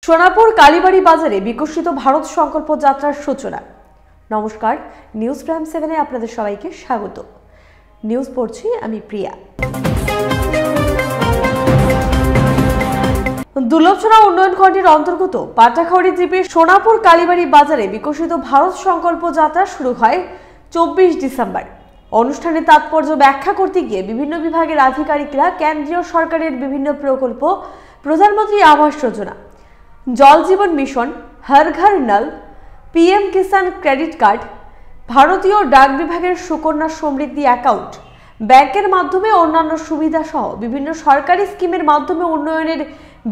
সোনাপুর কালীবাড়ি বাজারে বিকশিত ভারত সংকল্প যাত্রার সূচনা। নমস্কার, নিউজ প্রাইম 7-এ আপনাদের সবাইকে স্বাগত। নিউজ পড়ছি আমি প্রিয়া। দুর্লভছড়া উন্নয়ন খণ্ডের অন্তর্গত পাটাখাওড়ি দ্বীপের সোনাপুর কালীবাড়ি বাজারে বিকশিত ভারত সংকল্প যাত্রা শুরু হয় 24 ডিসেম্বর। অনুষ্ঠানে তাৎপর্য ব্যাখ্যা করতে গিয়ে বিভিন্ন বিভাগের আধিকারিকরা কেন্দ্রীয় সরকারের বিভিন্ন প্রকল্প, প্রধানমন্ত্রী আবাস যোজনা, জল জীবন মিশন, হর ঘর নল, পিএম কিষাণ ক্রেডিট কার্ড, ভারতীয় ডাক বিভাগের সুকন্যা সমৃদ্ধি অ্যাকাউন্ট, ব্যাংকের মাধ্যমে অন্যান্য সুবিধা সহ বিভিন্ন সরকারি স্কিমের মাধ্যমে উন্নয়নের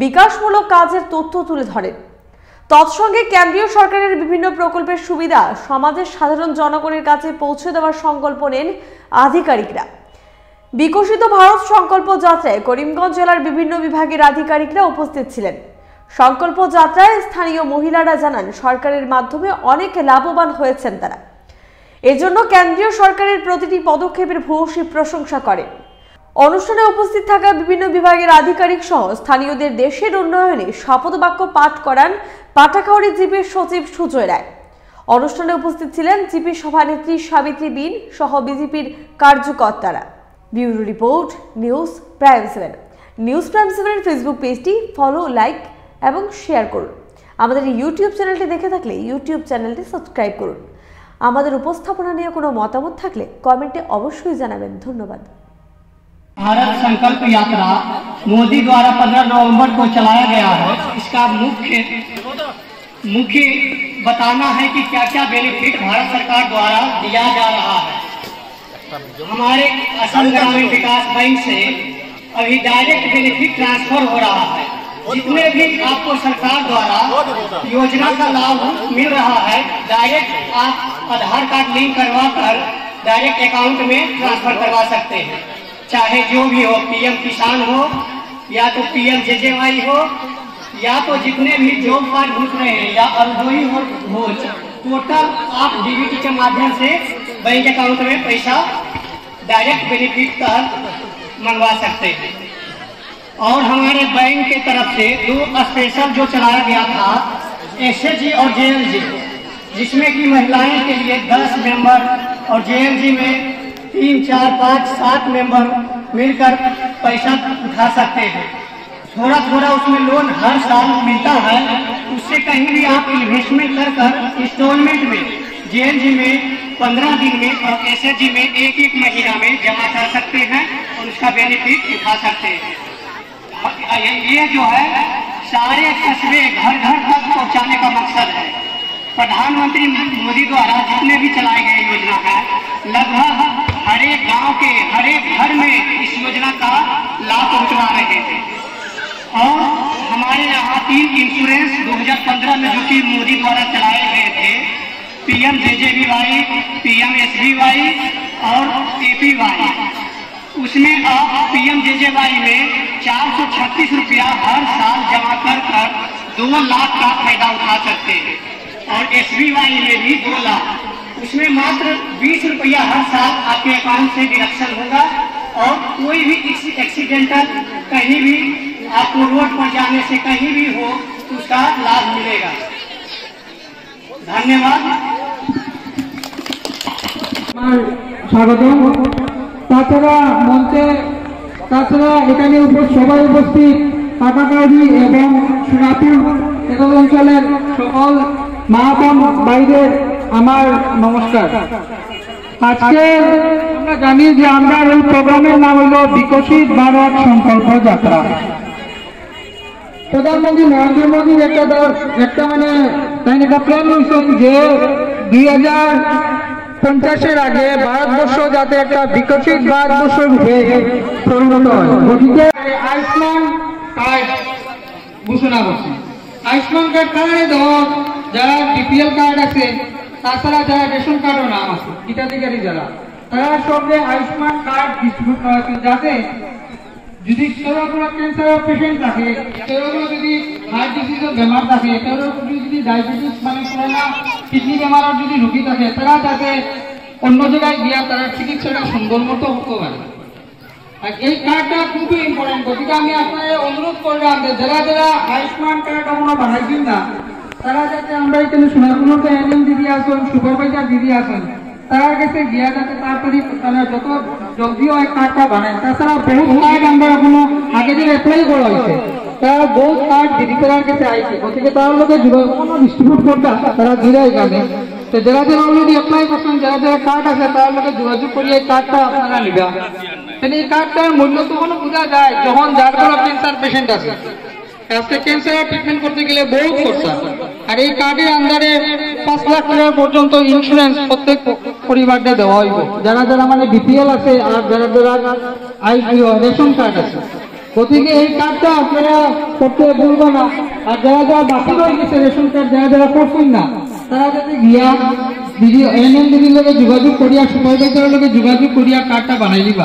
বিকাশমূলক কাজের তথ্য তুলে ধরেন। তৎসঙ্গে কেন্দ্রীয় সরকারের বিভিন্ন প্রকল্পের সুবিধা সমাজের সাধারণ জনগণের কাছে পৌঁছে দেওয়ার সংকল্প নেন আধিকারিকরা। বিকশিত ভারত সংকল্প যাত্রায় করিমগঞ্জ জেলার বিভিন্ন বিভাগের আধিকারিকরা উপস্থিত ছিলেন। সংকল্প যাত্রায় স্থানীয় মহিলারা জানান, সরকারের মাধ্যমে অনেক লাভবান হয়েছেন তারা। এজন্য কেন্দ্রীয় সরকারের প্রতিটি পদক্ষেপের ভূয়সী প্রশংসা করেন। অনুষ্ঠানে উপস্থিত থাকা বিভিন্ন বিভাগের আধিকারিক সহ স্থানীয়দের দেশের উন্নয়নে শপথ বাক্য পাঠ করান পাটাখাওড়ি জিপির সচিব সুজয় রায়। অনুষ্ঠানে উপস্থিত ছিলেন জিপি সভানেত্রী সাবিত্রী বিন সহ বিজেপির কার্যকর্তারা। Bureau report, news prime 7। News prime 7-এর ফেসবুক পেজটি ফলো, লাইক এবং শেয়ার করুন। আমাদের ইউটিউব চ্যানেলটি দেখে থাকলে ইউটিউব চ্যানেলটি সাবস্ক্রাইব করুন। আমাদের উপস্থাপনা নিয়ে কোনো মতামত থাকলে कमेंटे অবশ্যই জানাবেন। ধন্যবাদ। भारत संकल्प यात्रा मोदी द्वारा 15 नवंबर को चलाया गया है। इसका मुख्य बताना है कि क्या क्या बेनिफिट भारत सरकार द्वारा दिया जा रहा है। हमारे असम ग्रामीण विकास बैंक से अभी डायरेक्ट बेनिफिट ट्रांसफर हो रहा है। जितने भी आपको सरकार द्वारा योजना का लाभ मिल रहा है, डायरेक्ट आप आधार कार्ड लिंक करवा कर डायरेक्ट अकाउंट में ट्रांसफर करवा सकते हैं। चाहे जो भी हो, पीएम किसान हो या तो पीएम जेजेवाई हो या तो जितने भी जॉब कार्ड घुस रहे हैं या अल्डोई हो, टोटल आप डीबीटी के माध्यम से बैंक अकाउंट में पैसा डायरेक्ट बेनिफिट तहत मंगवा सकते हैं। और हमारे बैंक के तरफ से 2 स्पेशल जो चलाया गया था, एसएचजी और जेएलजी, जिसमें कि महिलाएं के लिए 10 मेंबर और जेएलजी में 3, 4, 5, 7 मेंबर मिलकर पैसा उठा सकते हैं। थोड़ा थोड़ा उसमें लोन हर साल मिलता है। उससे कहीं भी आप इन्वेस्टमेंट कर इंस्टॉलमेंट में जेएलजी में 15 दिन में और एसएचजी में 1-1 महीना में जमा कर सकते हैं और उसका बेनिफिट उठा सकते हैं। ये जो है सारे कस्बे घर घर तक पहुँचाने का मकसद है। प्रधानमंत्री मोदी द्वारा जितने भी चलाए गए योजना है, लगभग हर एक गांव के हर एक घर में इस योजना का लाभ पहुंचवा रहे थे। और हमारे यहाँ 3 इंश्योरेंस 2015 में जो कि मोदी द्वारा चलाए गए थे, पीएम जेजेबीवाई, पीएम एसबीवाई और एपीवाई, उसमें आप पीएम जेजेवाई में 436 रुपया हर साल जमा कर 2 लाख का फायदा उठा सकते हैं। और एसबीवाई में भी 2 लाख, उसमें मात्र 20 रुपया हर साल आपके अकाउंट से डिडक्शन होगा। और कोई भी एक्सीडेंटल कहीं भी आपको रोड पर जाने से कहीं भी हो तो उसका लाभ मिलेगा। धन्यवाद। স্বাগতম। তাছাড়া মঞ্চে এখানে সবাই উপস্থিত পাটাখাওড়ি এবং সোনাপুর একল অঞ্চলের সকল মাহাতাম ভাইদের আমার নমস্কার। আজকে আমরা জানি যে আমরা এই প্রোগ্রামের নাম হলো বিকশিত ভারত সংকল্প যাত্রা। প্রধানমন্ত্রী নরেন্দ্র মোদীর একটা প্ল্যান হয়েছেন যে 2050-এর আগে ভারতবর্ষ যাতে একটা বিকশিত ভারতবর্ষ রূপে পরিণত হয়। গতিকে আয়ুষ্মান কার্ড ঘোষণা করছে। আয়ুষ্মান কার্ড কারণে ধর যারা বিপিএল কার্ড আছে, তাছাড়া যারা রেশন কার্ডও নাম আছে হিতাধিকারী যারা, তারা সঙ্গে আয়ুষ্মান কার্ড ডিস্ট্রিবিউট করা হচ্ছে, যাতে যদি কেউ কোনো ক্যান্সার পেশেন্ট থাকে, কেউ যদি হার্ট ডিজিজের বেমার থাকে, কেউ যদি ডায়াবেটিস মানে করোনা কিডনি বেমারের যদি রোগী থাকে, তারা যাতে অন্য জায়গায় গিয়া তারা চিকিৎসাটা সুন্দর মতো হতে পারে। আর এই কার্ডটা খুবই ইম্পর্টেন্ট। গতিকে আমি আপনাদের অনুরোধ করলাম যে যারা যারা আয়ুষ্মান কার্ড এখনো বানাইছেন না, তারা যাতে আমরা এখানে সোনারপুরকে এনএম দিদি আসেন, সুপারভাইজার দিদি আসেন, তার কাছে গিয়া যাতে তাড়াতাড়ি তারা যত জলদিও এই কার্ডটা বানায়। তাছাড়া বহুত কার্ড আমরা এখনো আগে যে অ্যাপ্লাই করা হয়েছে, তারা বহুত কার্ড দিদি করার কাছে আইছে। গতিকে তার লোকে কোনো ডিস্ট্রিবিউট করতে তারা দিলে এখানে। তো যারা যারা অলরেডি অ্যাপ্লাই করছেন, যারা যারা কার্ড আছে, তার লোকে যোগাযোগ করিয়ে এই কার্ডটা আপনারা নিবেন। এই কার্ডটার মূল্য তখন বোঝা যায় যখন যার কোনো ক্যান্সার পেশেন্ট আছে। আজকে ক্যান্সার ট্রিটমেন্ট করতে গেলে বহু খরচা। আর এই কার্ডের আন্ডারে 5 লাখ টাকা পর্যন্ত ইন্স্যুরেন্স প্রত্যেক পরিবারকে দেওয়া হইব, যারা যারা মানে বিপিএল আছে আর যারা যারা রেশন কার্ড আছে। গতিকে এই কার্ডটা আপনারা করতে ভুলবেন না। আর যারা যারা বাকি রয়ে গেছে রেশন কার্ড, যারা যারা করছেন না, তারা যাতে গিয়া দিদি এনএম দিদির লোকে যোগাযোগ করিয়া, সুপারভাইজারের লোকে যোগাযোগ করিয়া কার্ডটা বানাই দিবা।